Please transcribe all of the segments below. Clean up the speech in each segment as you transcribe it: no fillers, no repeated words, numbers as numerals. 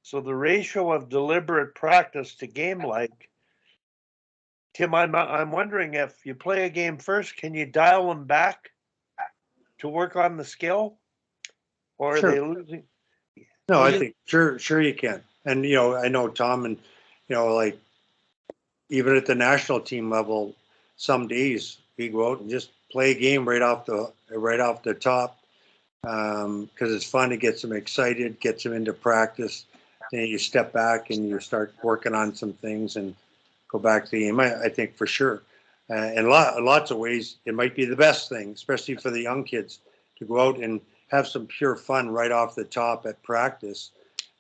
So the ratio of deliberate practice to game-like, Tim, I'm wondering if you play a game first, can you dial them back to work on the skill? Or are they losing? No, I think sure you can. And I know Tom, and like even at the national team level, some days we go out and just play a game right off the top, because it's fun. It gets them excited, gets them into practice. Then you step back and you start working on some things and go back to the game. I think for sure. In lots of ways, it might be the best thing, especially for the young kids, to go out and have some pure fun right off the top at practice.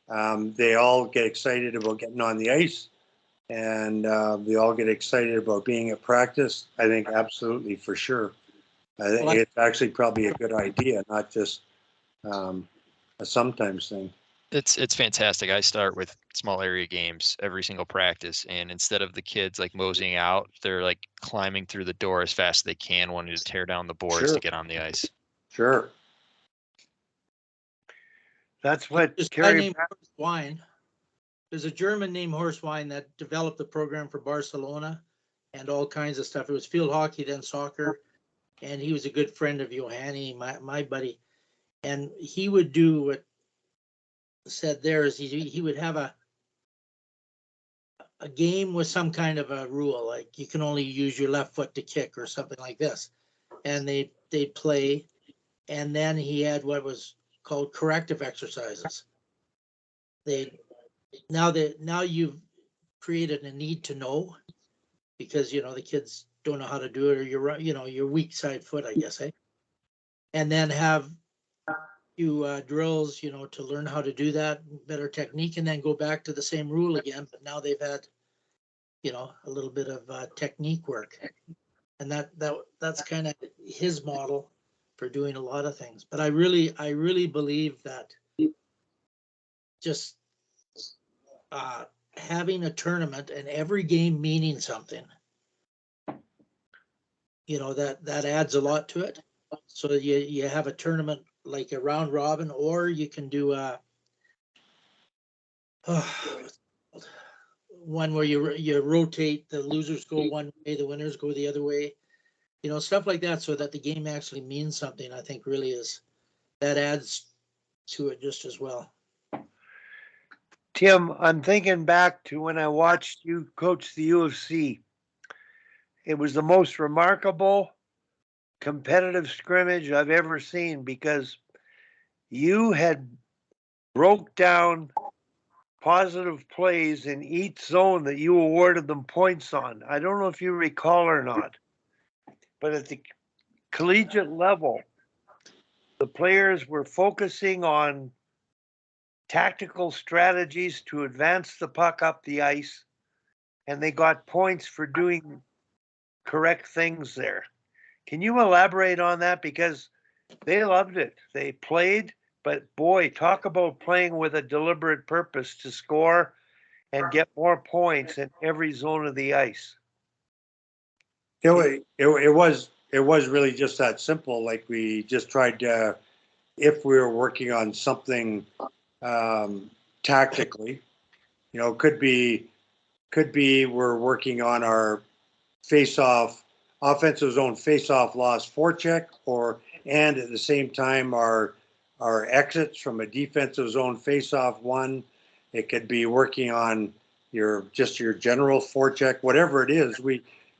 They all get excited about getting on the ice, and they all get excited about being at practice. I think absolutely, for sure. I think it's actually probably a good idea, not just a sometimes thing. It's fantastic. I start with small area games every single practice, and instead of the kids like moseying out, they're like climbing through the door as fast as they can, wanting to tear down the boards to get on the ice. Sure. That's what This guy named Horst Wein. There's a German named Horst Wein that developed the program for Barcelona and all kinds of stuff. It was field hockey, then soccer, and he was a good friend of Johanny, my buddy. And he would do what said there is he would have a game with some kind of a rule, like you can only use your left foot to kick or something like this, and they'd play, and then he had what was called corrective exercises. Now you've created a need to know, because the kids don't know how to do it, or your weak side foot, I guess, and then have you drills, to learn how to do that, better technique, and then go back to the same rule again. But now they've had, a little bit of technique work, and that's kind of his model for doing a lot of things. But I really believe that just having a tournament and every game meaning something, that adds a lot to it. So you have a tournament like a round robin, or you can do one where you rotate, the losers go one way, the winners go the other way, stuff like that, so that the game actually means something. I think really that adds to it just as well. Tim, I'm thinking back to when I watched you coach the U of C. It was the most remarkable competitive scrimmage I've ever seen, because you had broke down positive plays in each zone that you awarded them points on. I don't know if you recall or not, but at the collegiate level, the players were focusing on tactical strategies to advance the puck up the ice, and they got points for doing correct things there. Can you elaborate on that? Because they loved it. They played, but boy, talk about playing with a deliberate purpose to score and get more points in every zone of the ice. It was really just that simple. Like, we just tried to, if we were working on something tactically, could be we're working on our face-off, offensive zone face-off loss forecheck, and at the same time our exits from a defensive zone face-off one. It could be working on your general forecheck, whatever it is. We